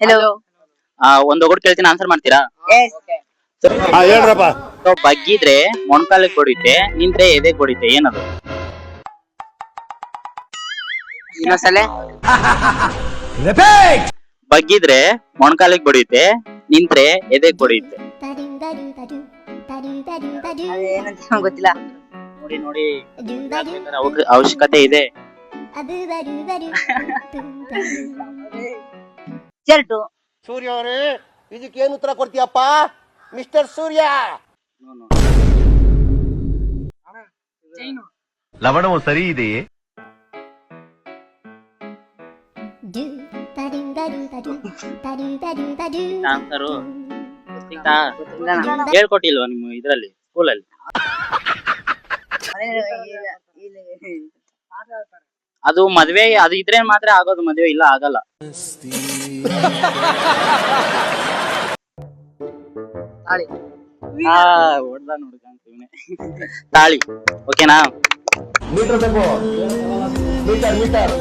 Hello. ಒಂದ್ ಒಗಟ್ ಕೇಳ್ತೀನಿ, answer ಮಾಡ್ತೀರಾ? ಹೇಳ್ರಪ್ಪ. ಬಗ್ಗಿದ್ರೆ ಮೊಣಕಾಲಿಗೆ ಬಡಿಯುತ್ತೆ, ನಿಂತ್ರೆ ಎದೆಗೆ ಬಡಿಯುತ್ತೆ, ಏನದು? ಇನ್ನೊಂದ್ಸಲ. ಬಗ್ಗಿದ್ರೆ ಮೊಣಕಾಲಿಗೆ ಬಡಿಯುತ್ತೆ, ನಿಂತ್ರೆ ಎದೆಗೆ ಬಡಿಯುತ್ತೆ. ಅದೇನಂತ ಗೊತ್ತಿಲ್ಲ. ನೋಡಿ ನೋಡಿ, ಅವಶ್ಯಕತೆ ಇದೆ. ಚರ್ಟು. ಸೂರ್ಯ ಅವರೇ, ಇದಕ್ಕೇನು ಉತ್ತರ ಕೊಡ್ತೀಯಪ್ಪ ಮಿಸ್ಟರ್ ಸೂರ್ಯ? ಲವಣವು ಸರಿ ಇದೆಯೇ? ಆನ್ಸರು ಹೇಳ್ಕೊಟ್ಟಿಲ್ವಾ ನಿಮ್ಮ ಇದ್ರಲ್ಲಿ ಸ್ಕೂಲಲ್ಲಿ? ಅದು ಮದ್ವೆ, ಅದು ಇದ್ರೆ ಮಾತ್ರ ಆಗೋದು, ಮದ್ವೆ ಇಲ್ಲ ಆಗಲ್ಲ. ಹೊಡ್ದ ನೋಡ್ಕೊಂತೀವಿ. ತಾಳಿ. ಓಕೆನಾ? ಮೀಟರ್ ಬೇಕು, ಮೀಟರ್.